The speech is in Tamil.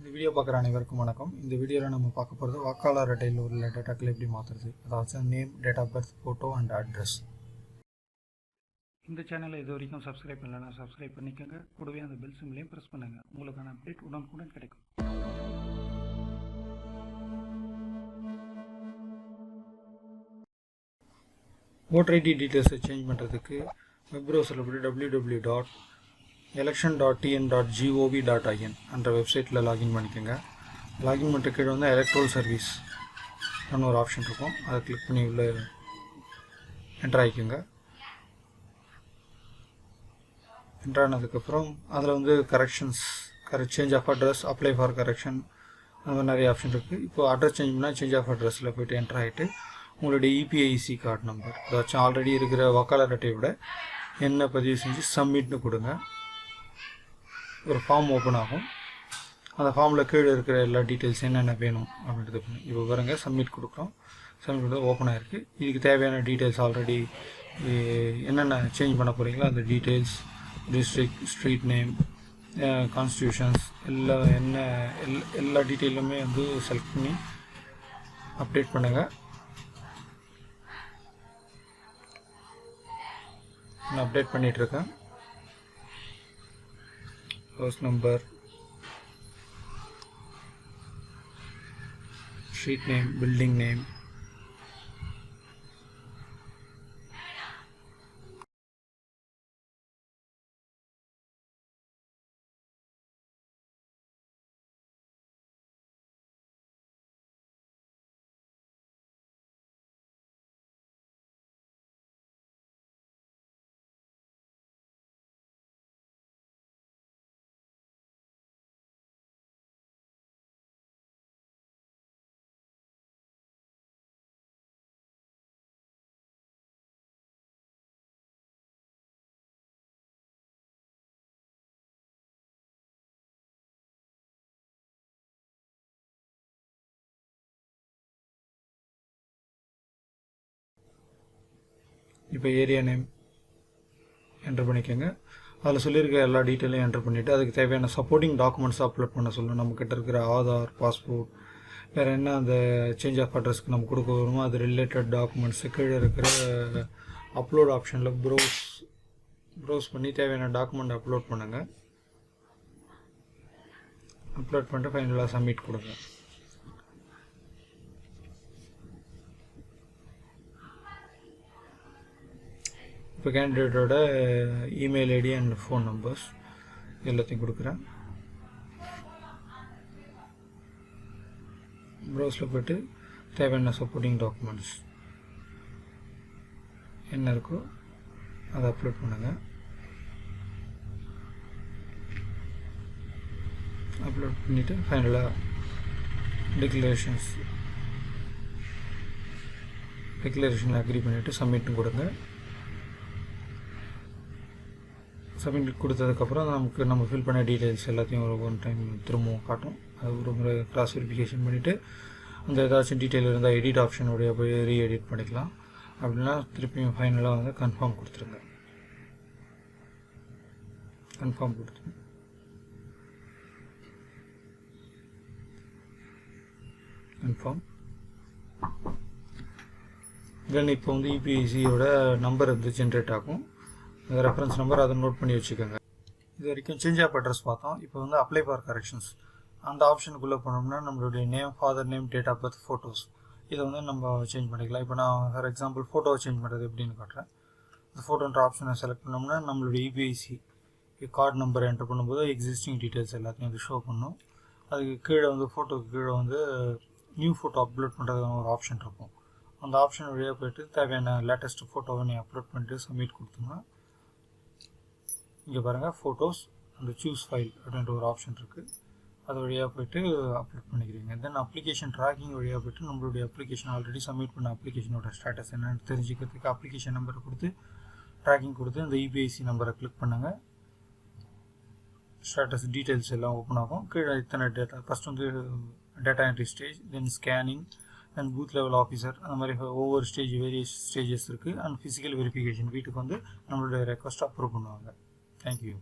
இந்த வீடியோ பார்க்குற அனைவருக்கும் வணக்கம். இந்த வீடியோவில் நம்ம பார்க்க போகிறது வாக்காளர் அட்டையில் உள்ள டேட்டாக்களை எப்படி மாற்றுறது, அதாவது name, date of birth, photo and address. இந்த சேனலை இது வரைக்கும் சப்ஸ்கிரைப் பண்ணலைன்னா சப்ஸ்கிரைப் பண்ணிக்கோங்க. கூடவே அந்த பெல் சிம்லையும் ப்ரெஸ் பண்ணுங்கள். உங்களுக்கான அப்டேட் உடனுக்குடன் கிடைக்கும். ஓட்டர் ஐடி டீட்டெயில்ஸை சேஞ்ச் பண்ணுறதுக்கு வெப் ப்ரௌசரில் போய்ட்டு www.election.tn.gov.in என்ற வெப்சைட்டில் லாகின் பண்ணிக்கோங்க. லாகின் பண்ணுற கீழே வந்து எலக்ட்ரல் சர்வீஸ் ஒரு ஆப்ஷன் இருக்கும், அதை கிளிக் பண்ணி உள்ள என்டர் ஆகிக்கோங்க. என்டர் ஆனதுக்கப்புறம் அதில் வந்து change of address, apply for correction, அந்த மாதிரி நிறைய ஆப்ஷன் இருக்குது. இப்போ அட்ரஸ் சேஞ்ச் பண்ணால் சேஞ்ச் ஆஃப் அட்ரஸில் போய்ட்டு என்டர் ஆகிட்டு உங்களுடைய இபிஐசி கார்டு நம்பர், ஏதாச்சும் ஆல்ரெடி இருக்கிற வாக்காளர் அட்டையோட என்ன பதிவு செஞ்சு சப்மிட்னு கொடுங்க. ஒரு ஃபார்ம் ஓப்பன் ஆகும். அந்த ஃபார்மில் கீழே இருக்கிற எல்லா டீட்டெயில்ஸ் என்னென்ன வேணும் அப்படின்றது இப்போ பாருங்கள், சப்மிட் கொடுக்குறோம். சப்மிட் கொடுத்தா ஓப்பன் ஆகிருக்கு. இதுக்கு தேவையான டீட்டெயில்ஸ் ஆல்ரெடி என்னென்ன சேஞ்ச் பண்ண போகிறீங்களோ அந்த details, district, street name, constitutions எல்லா டீட்டெயிலுமே வந்து செலக்ட் பண்ணி அப்டேட் பண்ணுங்கள். நான் அப்டேட் பண்ணிகிட்ருக்கேன். House number, street name, building name, இப்போ ஏரியா நேம் என்ட்ரு பண்ணிக்கோங்க. அதில் சொல்லியிருக்க எல்லா டீட்டெயிலையும் என்ட்ரு பண்ணிவிட்டு அதுக்கு தேவையான சப்போர்ட்டிங் டாக்குமெண்ட்ஸ் அப்லோட் பண்ண சொல்லணும். நம்மக்கிட்ட இருக்கிற ஆதார், பாஸ்போர்ட், வேறு என்ன அந்த சேஞ்ச் ஆஃப் அட்ரஸ்க்கு நம்ம கொடுக்க வருமோ அது ரிலேட்டட் டாக்குமெண்ட்ஸு கீழே இருக்கிற அப்லோட் ஆப்ஷனில் ப்ரௌஸ் பண்ணி தேவையான டாக்குமெண்ட் அப்லோட் பண்ணுங்கள். அப்லோட் பண்ணிட்டு ஃபைனலாக சப்மிட் கொடுங்க. இப்போ கேண்டிடேட்டோட email ID and phone numbers எல்லாத்தையும் கொடுக்குறேன். ப்ரௌஸில் போய்ட்டு தேவையான சப்போர்ட்டிங் டாக்குமெண்ட்ஸ் என்ன இருக்கோ அதை அப்லோட் பண்ணுங்கள். அப்லோட் பண்ணிவிட்டு ஃபைனலாக டிக்ளரேஷனில் அக்ரி பண்ணிவிட்டு சப்மிட்டும் கொடுங்க. சப்மிட் கொடுத்ததுக்கப்புறம் நம்ம ஃபில் பண்ண டீட்டெயில்ஸ் எல்லாத்தையும் ஒரு ஒன் டைம் திரும்பவும் காட்டும். அது ஒரு முறை கிராஸ் வெரிஃபிகேஷன் பண்ணிவிட்டு அந்த ஏதாச்சும் டீட்டெயில் இருந்தால் எடிட் ஆப்ஷனுடைய போய் ரீஎடிட் பண்ணிக்கலாம். அப்படின்னா திருப்பியும் ஃபைனலாக வந்து கன்ஃபார்ம் கொடுத்துருங்க. கன்ஃபார்ம் தென் இப்போ வந்து இபிஐசியோட நம்பர் வந்து ஜென்ரேட் ஆகும். ரெஃபரன்ஸ் நம்பர் அதை நோட் பண்ணி வச்சுக்கோங்க. இது வரைக்கும் சேஞ்ச் ஆஃப் அட்ரஸ் பார்த்தோம். இப்போ வந்து அப்ளை ஃபார் கரெக்ஷன்ஸ் அந்த ஆப்ஷனுக்குள்ளே போனோம்னா நம்மளுடைய name, father name, date of birth, photos இதை வந்து நம்ம சேஞ்ச் பண்ணிக்கலாம். இப்போ நான் ஃபார் எக்ஸாம்பிள் ஃபோட்டோவை சேஞ்ச் பண்ணுறது எப்படின்னு காட்டுறேன். இந்த ஃபோட்டோன்ற ஆப்ஷனை செலக்ட் பண்ணோம்னா நம்மளுடைய இபிஐசி கார்டு நம்பர் என்டர் பண்ணும்போது எக்ஸிஸ்டிங் டீட்டெயில்ஸ் எல்லாத்தையும் வந்து ஷோ பண்ணும். அதுக்கு கீழே வந்து ஃபோட்டோக்கு கீழே வந்து நியூ ஃபோட்டோ அப்லோட் பண்ணுறதுக்கான ஒரு ஆப்ஷன் இருக்கும். அந்த ஆப்ஷன் வழியாக போய்ட்டு தேவையான லேட்டஸ்ட் ஃபோட்டோவை நீ அப்லோட் பண்ணிட்டு சப்மிட் கொடுத்தோம்னா இங்கே பாருங்கள், ஃபோட்டோஸ் அந்த சூஸ் ஃபைல் அப்படின்ற ஒரு ஆப்ஷன் இருக்குது. அது வழியாக போய்ட்டு அப்லோட் பண்ணிக்கிறீங்க. தென் அப்ளிகேஷன் ட்ராக்கிங் வழியாக போய்ட்டு நம்மளுடைய அப்ளிகேஷன் ஆல்ரெடி சப்மிட் பண்ண அப்ளிகேஷனோட ஸ்டேட்டஸ் என்னென்னு தெரிஞ்சுக்கிறதுக்கு அப்ளிகேஷன் நம்பரை கொடுத்து ட்ராக்கிங் கொடுத்து அந்த இபிஐசி நம்பரை கிளிக் பண்ணுங்கள். ஸ்டேட்டஸ் டீட்டெயில்ஸ் எல்லாம் ஓப்பன் ஆகும். கீழே இத்தனை டேட்டா, ஃபஸ்ட் வந்து data entry stage, then scanning, and booth level officer, அந்த மாதிரி ஒவ்வொரு வேரியஸ் ஸ்டேஜஸ் இருக்குது. அண்ட் ஃபிசிக்கல் வெரிஃபிகேஷன் வீட்டுக்கு வந்து நம்மளுடைய ரெக்வஸ்ட் அப்ரூவ் பண்ணுவாங்க. Thank you.